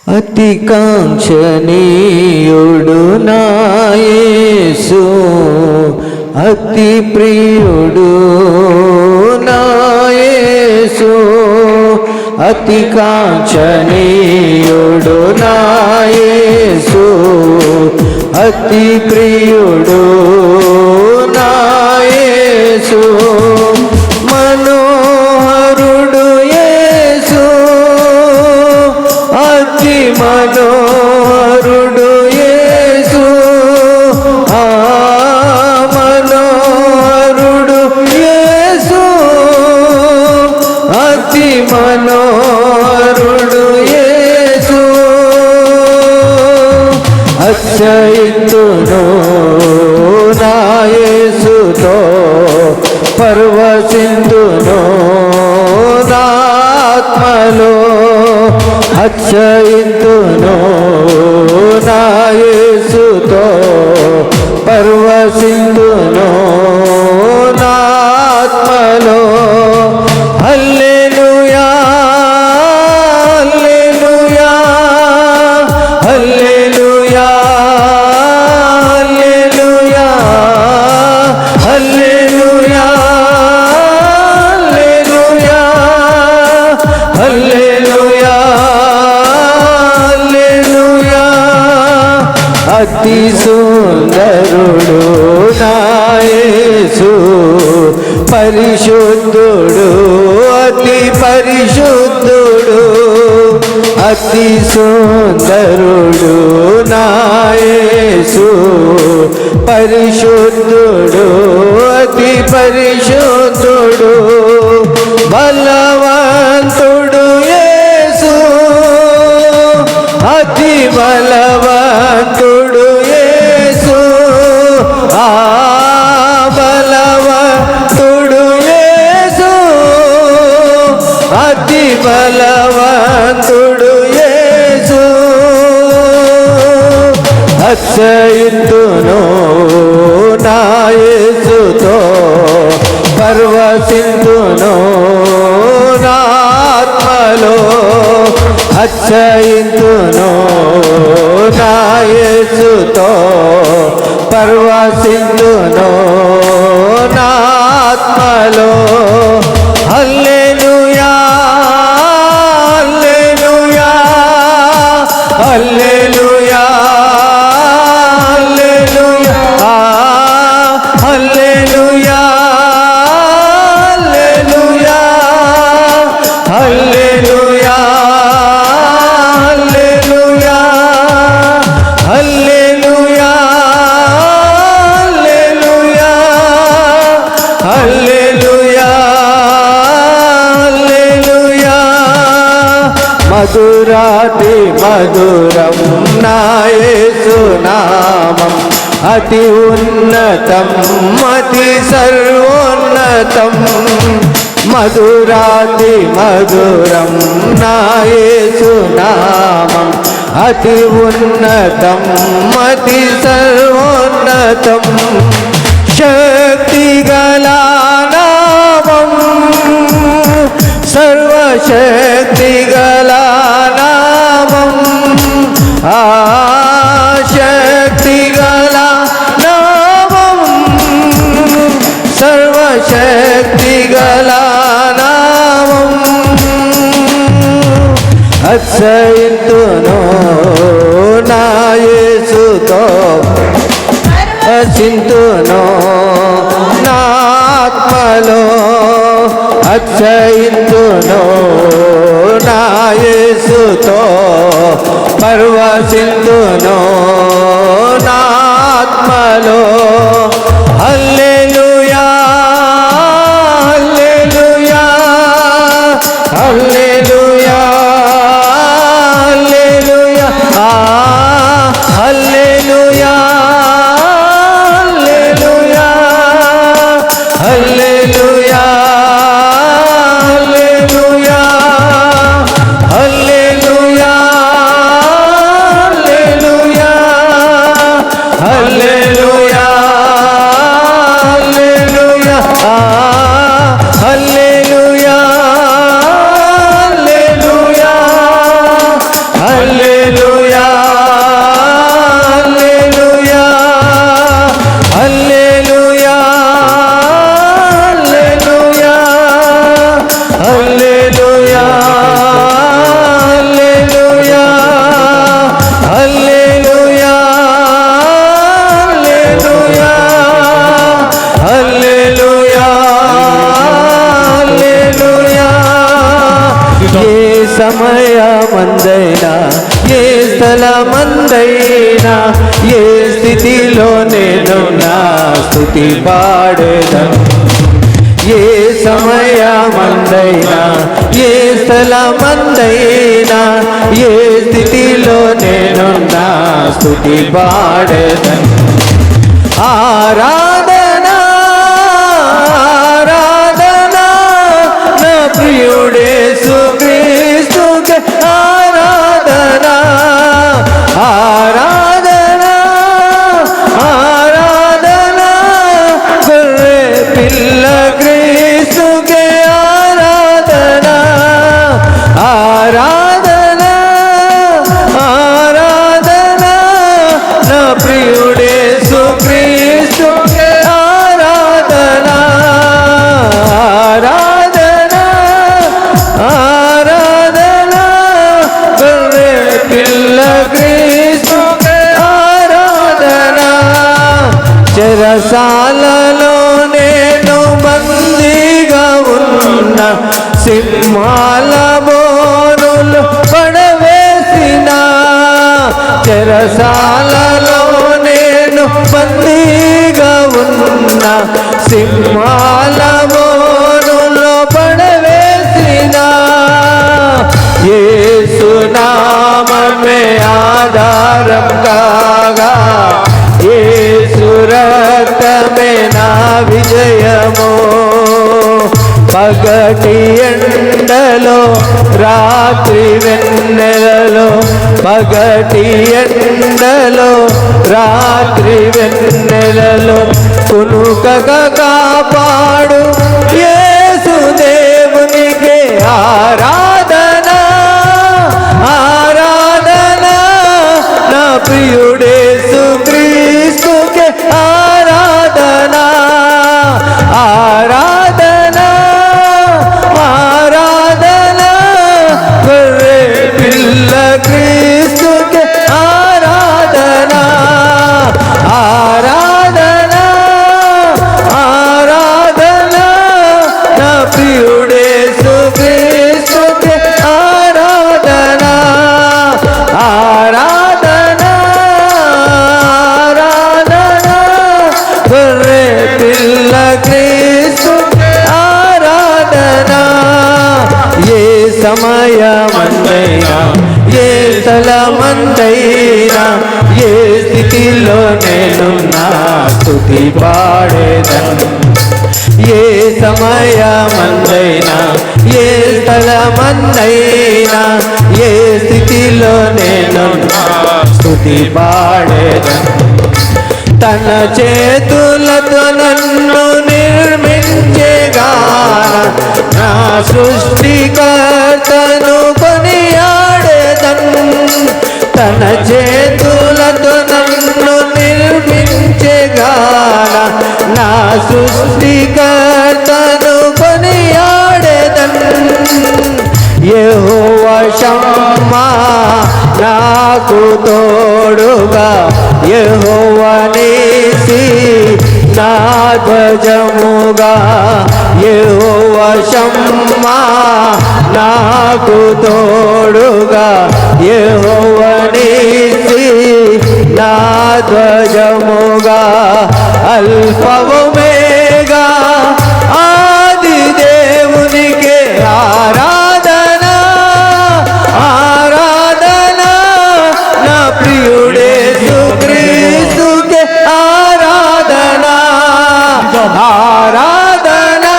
అతి కాంక్షణీయుడు నా యేసు, అతి ప్రియుడు నా యేసు, అతి కాంక్షణీయుడు నా యేసు, అతి ప్రియుడు నా యేసు, మనోహరుడు యేసు, అతి మనోహరుడు యేసు, మనోహరుడు యేసు, అతి మనోహరుడు యేసు, అచ్చయింతును నా యేసుతో పరవశింతును నా ఆత్మలో, అచ్చయింతును నా యేసుతో పరవశింతును నా ఆత్మలో. హల్లెలూయా హల్లెలూయా హల్లెలూయా హల్లెలూయా హల్లెలూయా హల్లెలూయా హల్లెలూయా. అతి సుందరుడు నా యేసు, పరిశుద్ధుడు అతి పరిశుద్ధుడు, అతి సుందరుడు నా యేసు, పరిశుద్ధుడు అతి పరిశుద్ధుడు, బలవంతుడు యేసు, అతి బలవంతుడు యేసు, బలవంతుడు యేసు, అతి బలవంతుడు యేసు, అచ్చయింతును నా యేసుతో పరవశింతును నా ఆత్మలో, అచ్చయింతును నా యేసుతో పరవశింతును నా ఆత్మలో. హల్లెలూయా హల్లెలూయా హల్లెలూయా హల్లెలూయా హల్లెలూయా హల్లెలూయా హల్లెలూయా హల్లెలూయా హల్లెలూయా హల్లెలూయా హల్లెలూయా. మధురాతి మధురం నా యేసు నామం, అతి ఉన్నతం అతి సర్వోన్నతం, మధురాతి మధురం నా యేసు నామం, అతి ఉన్నతం అతి సర్వోన్నతం, శక్తి గల నామం, సర్వశక్తి గల నామం, శక్తి గల నామం, సర్వశక్తి గల నామం, అచ్చయింతును నా యేసుతో పరవశింతును నా ఆత్మలో, అచ్చయింతును నా యేసుతో పరవశింతును నా ఆత్మలో. హల్లెలూయా హల్లెలూయా హల్లెలూయా హల్లెలూయా హల్లెలూయా హల్లెలూయా హల్లెలూయా హల్లెలూయా హల్లెలూయా హల్లెలూయా సమయమందైనా ఏ స్థలమందైనా ఏ స్థితిలో నేను నా స్తుతి పాడేదను. ఏ సమయమందైనా ఏ స్థలమందైనా ఏ స్థితిలో నేను నా స్తుతి పాడేదను. ఆరాధనా ఆరాధనా నా ప్రియుడేసు క్రీస్తుకే ఆరాధనా ఆరాధనా ఆరాధనా గొర్రె పిల్ల క్రీస్తుకే ఆరాధనా ఆరాధనా ఆరాధనా నా ప్రియుడేసు క్రీస్తుకే ఆరాధనా ఆరాధనా ఆరాధనా గొర్రె పిల్ల క్రీస్తుకే ఆరాధనా. చెరసాలలో నేను బందీగా ఉన్న సింహాల బోనులు పడవేసిన చెరసాలలో నేను బందీగా ఉన్న సింహాల బోనులు పడవేసిన యేసు నామమే ఆధారం కాగా యేసు రక్తమే నా విజయము. పగటి ఎండలో రాత్రి వెన్నెలలో పగటి ఎండలో రాత్రి వెన్నెలలో కునుకగా కాపాడు యేసు దేవునికే ఆరాధనా ఆరాధనా నా ప్రియుడేసు క్రీస్తుకే ఆరాధనా ఆరాధనా ఆరాధనా గొర్రె పిల్ల క్రీస్తుకే ఆరాధనా ఆరాధనా ఆరాధనా నా ప్రియుడేసు క్రీస్తుకే ఆరాధనా ఆరాధనా ఆరాధనా గొర్రె పిల్ల క్రీస్తుకే ఆరాధనా. ఏ సమయమందైనా ఏ స్థలమందైనా ఏ స్థితిలో నేను నా స్తుతి పాడేదను. ఏ సమయమందైనా ఏ స్థలమందైనా ఏ స్థితిలో నేను నా స్తుతి పాడేదను. తన చేతులతో నన్ను నిర్మించేగాన నా సృష్టికర్తను కొనియాడేదను. తన చేతులతో నన్ను నిర్మించేగాన నా సృష్టికర్తను కొనియాడేదను. యెహోవా షమ్మా నాకు తోడుగా యెహోవా నీసి నా ధ్వజముగా యెహోవా షమ్మా నాకు తోడుగా యెహోవా నీసి నా ధ్వజముగా అల్ఫవమేగా ఆది దేవునికే ఆరాధనా ఆరాధనా నా ప్రియుడేసు క్రీస్తుకే ఆరాధనా ఆరాధనా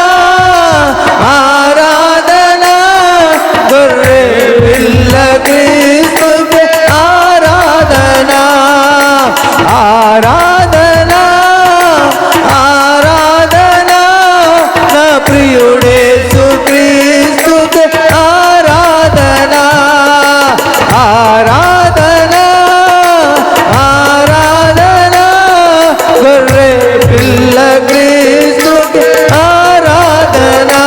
ఆరాధనా గొర్రె పిల్ల క్రీస్తుకే ఆరాధనా ఆరాధనా ఆరాధనా నా ప్రియుడేసు క్రీస్తుకే ఆరాధనా ఆరాధనా ఆరాధనా గొర్రె పిల్ల క్రీస్తుకే ఆరాధనా.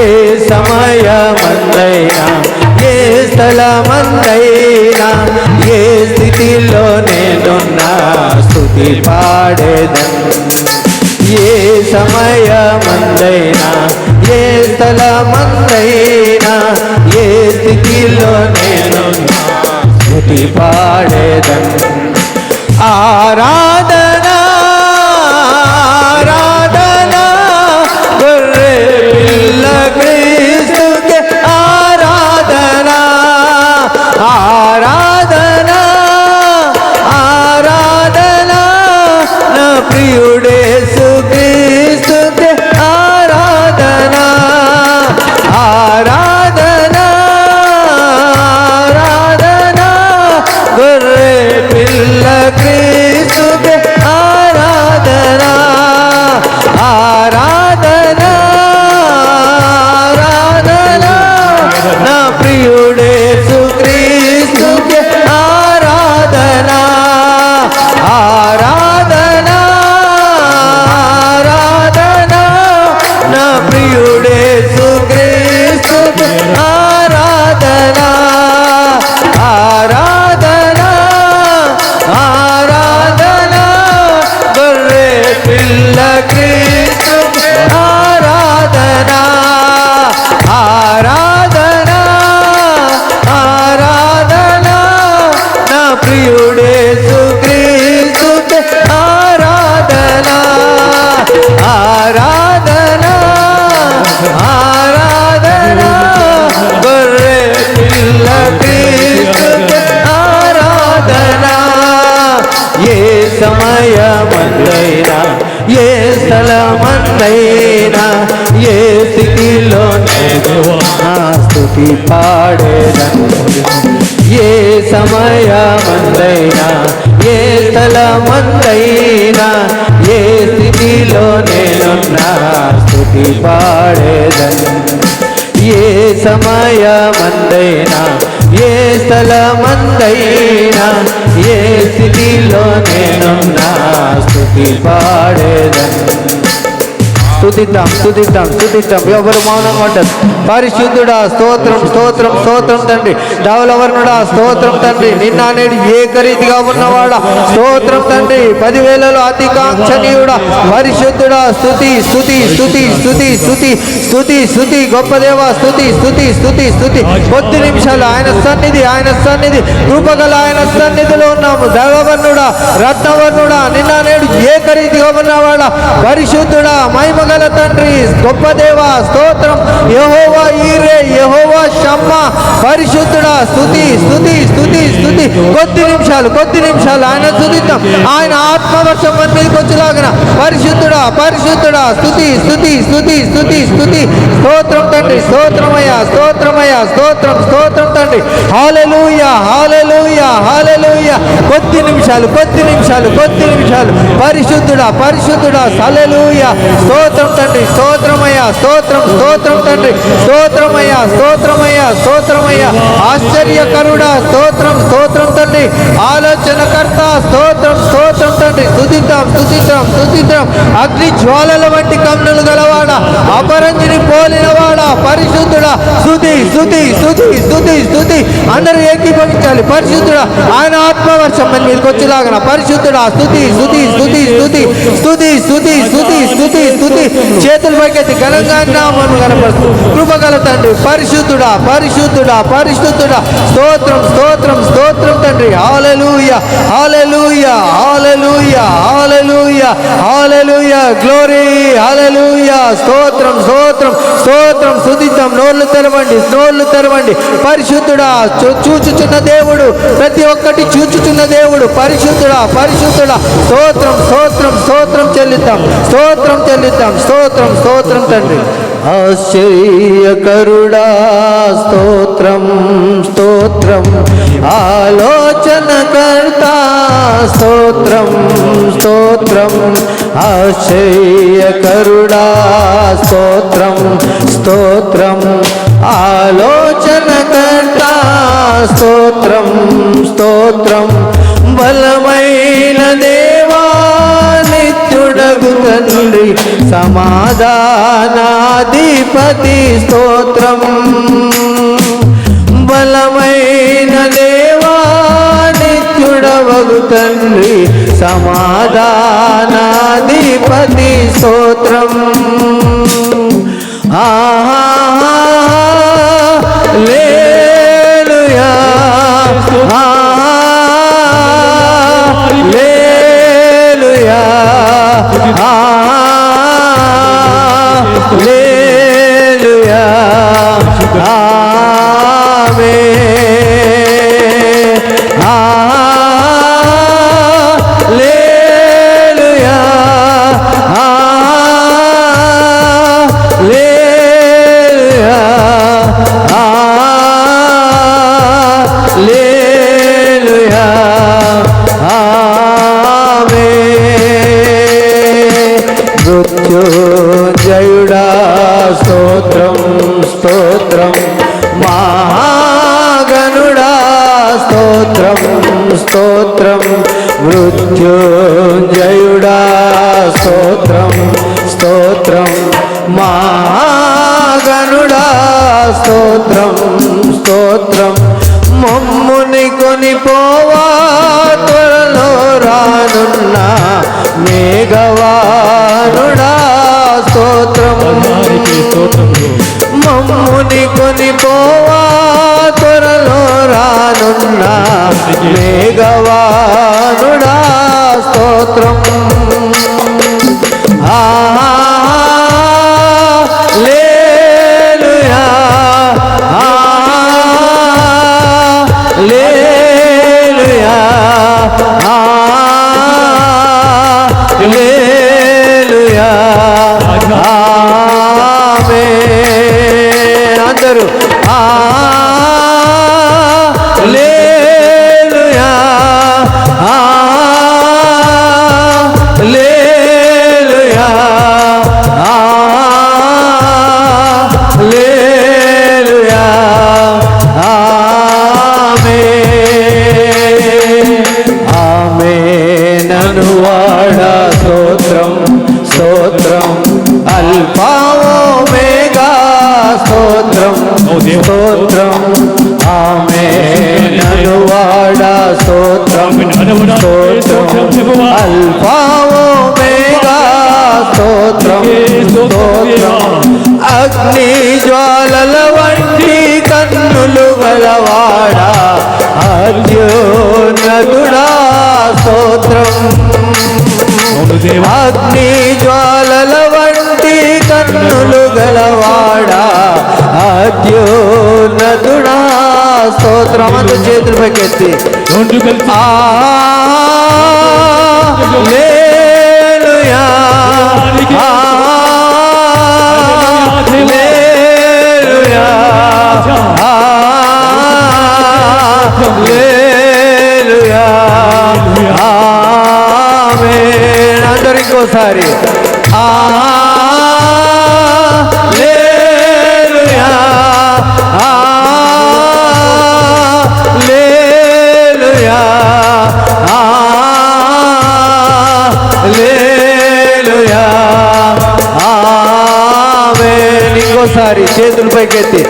ఏ సమయమందైనా ఏ స్థలమందైనా ఏ స్థితిలో నేను నా స్తుతి పాడేదను. ఏ సమయమందైనా ఏ స్థలమందైనా ఏ స్థితిలో నేనున్నా స్తుతి పాడేదన్. ఆరాధనా ఆరాధనా గొర్రె పిల్ల క్రీస్తుకే ఆరాధనా ఆరాధనా ఆరాధనా నా ప్రియుడేసు క్రీస్తుకే ఆరాధనా ఆరాధనా ఆరాధనా గొర్రె పిల్ల క్రీస్తుకే ఆరాధనా ఆరాధనా ఆరాధనా నా ప్రియుడేసు క్రీస్తుకే ఆరాధనా ఆరాధనా ఆరాధనా నా ప్రియుడేసు క్రీస్తుకే ఆరాధనా ఆరాధనా ఆరాధనా గొర్రె పిల్ల క్రీస్తుకే ఆరాధనా ఆరాధనా ఆరాధనా నా ప్రియుడేసు క్రీస్తుకే ఆరాధనా ఆరాధనా ఆరాధనా గొర్రె పిల్ల క్రీస్తుకే ఆరాధనా ఏ సమయమందైనా ఏ స్థలమందైనా ఏ స్థితిలో నేను నా స్తుతి పాడేదను ఏ సమయమందైనా ఏ స్థలమందైనా ఏ స్థితిలో నేను నా స్తుతి పాడేదను ఏ సమయమందైనా ఏ స్థలమందైనా ఏ స్థితిలో నేను నా స్తుతి పాడేదను. స్తుతిద్దాం స్తుతిద్దాం స్తుతిద్దాం. ఎవరు మౌనంగా ఉంటారు? పరిశుద్ధుడా స్తోత్రం స్తోత్రం స్తోత్రం తండ్రి. ధవలవర్ణుడా స్తోత్రం తండ్రి. నిన్న నేడు ఏకరీతిగా ఉన్నవాడా స్తోత్రం తండ్రి. 10,000లో అతికాంక్షణీయుడా పరిశుద్ధుడా స్తుతి స్తుతి స్తుతి స్తుతి స్తుతి స్తుతి స్తుతి గొప్ప దేవ స్తుతి స్తుతి స్తుతి స్తుతి. కొద్ది నిమిషాలు ఆయన సన్నిధి కృపగల ఆయన సన్నిధిలో ఉన్నాము. దైవవర్ణుడా రత్నవర్ణుడా నిన్న నేడు ఏకరీతిగా ఉన్నవాడా పరిశుద్ధుడా మహిమగల తండ్రి గొప్ప దేవ స్తోత్రం. యెహోవా ఈరే యెహోవా షమ్మా పరిశుద్ధుడా స్తుతి స్తుతి స్తుతి స్తుతి. కొద్ది నిమిషాలు ఆయన స్తుతిద్దాం. ఆయన ఆత్మవర్షం మన మీదకి వచ్చేలాగిన పరిశుద్ధుడా పరిశుద్ధుడా స్తుతి స్తుతి స్తుతి స్తుతి స్తుతి. స్తోత్రం తండ్రి స్తోత్రమయ్యా స్తోత్రమయ్యా స్తోత్రం స్తోత్రం తండ్రి. హల్లెలూయా హల్లెలూయా హల్లెలూయా. కొద్ది నిమిషాలు పరిశుద్ధుడా పరిశుద్ధుడా హల్లెలూయా. స్తోత్రం తండ్రి స్తోత్రమయ్యా స్తోత్రం స్తోత్రం తండ్రి స్తోత్రమయ్యా స్తోత్రమయ్యా స్తోత్రమయ్యా. ఆశ్చర్యకరుడా స్తోత్రం స్తోత్రం తండ్రి. ఆలోచనకర్త స్తోత్రం స్తోత్రం తండ్రి. స్తుతిద్దాం స్తుతిద్దాం స్తుతిద్దాం. అగ్ని జ్వాలల వంటి కన్నులు గలవాడా అపరంజిని పోలినవాడా పరిశుద్ధుడా స్తుతి స్తుతి స్తుతి స్తుతి స్తుతి. అందరూ ఏకీభవించాలి. పరిశుద్ధుడా ఆయన ఆత్మవర్షం మన మీదకి వచ్చేలాగన పరిశుద్ధుడా స్తుతి స్తుతి స్తుతి స్తుతి స్తుతి స్తుతి స్తుతి స్తుతి స్తుతి. చేతుల పైకెత్తి ఘనంగా నామమును కనపరుస్తూ కృపగల తండ్రి పరిశుద్ధుడా పరిశుద్ధుడా పరిశుద్ధుడా స్తోత్రం స్తోత్రం స్తోత్రం తండ్రి. హల్లెలూయా హల్లెలూయా హల్లెలూయా హల్లెలూయా హల్లెలూయా గ్లోరీ హల్లెలూయా. స్తోత్రం స్తోత్రం స్తోత్రం. స్తుతిద్దాం. నోళ్ళు తెరవండి పరిశుద్ధుడా చూచుచున్న దేవుడు ప్రతి ఒక్కటి చూచుచున్న దేవుడు పరిశుద్ధుడా పరిశుద్ధుడా. స్తోత్రం స్తోత్రం స్తోత్రం చెల్లిద్దాం స్తోత్రం స్తోత్రం తండ్రి. ఆశ్చర్యకరుడా స్తోత్రం స్తోత్రం. ఆలోచనకర్త స్తోత్రం స్తోత్రం. ఆశ్చర్యకరుడా స్తోత్రం స్తోత్రం. ఆలోచనకర్త స్తోత్రం స్తోత్రం. బలమైన దేవా నిత్యుడగు తండ్రి సమాధానాధిపతి స్తోత్రం. బలమైన దేవా నిత్యుడవగు తండ్రి సమాధానాధిపతి స్తోత్రం. ఆహా లే స్తోత్రం మృత్యుంజయుడా స్తోత్రం స్తోత్రం మహాగణుడా స్తోత్రం స్తోత్రం మమ్ముని కొనిపోవా త్వరలో రానున్న మేఘవానుడా స్తోత్రం మమ్ముని కొనిపోవా త్వరలో రానున్న మేఘవానుడా స్తోత్రం హల్లెలూయా హల్లెలూయా హల్లెలూయా ఆమేన్ అందరూ హల్లెలూయా హల్లెలూయా హల్లెలూయా ఆమేన్ ఆమేన్ అనువాడా స్తోత్రం స్తోత్రం అల్ఫా ఓమేగా స్తోత్రం స్తోత్రం ఆమేన్ అనువాడా స్తోత్రం స్తోత్రం అల్ఫా ఓమేగా స్తోత్రం స్తోత్రం అగ్ని జ్వాలల వంటి కన్నులు గలవాడా అత్యున్నతుడా స్తోత్రం అగ్ని జ్వాలల వంటి కన్నులు గలవాడా అత్యున్నతుడా స్తోత్రం అందు చేతులు పైకెత్తి హల్లెలూయా హల్లెలూయా హల్లెలూయా ఆమేన్ అందరూ ఇంకోసారి హల్లెలూయా హల్లెలూయా హల్లెలూయా ఆమేన్ ఇంకోసారి చేతులు పైకెత్తి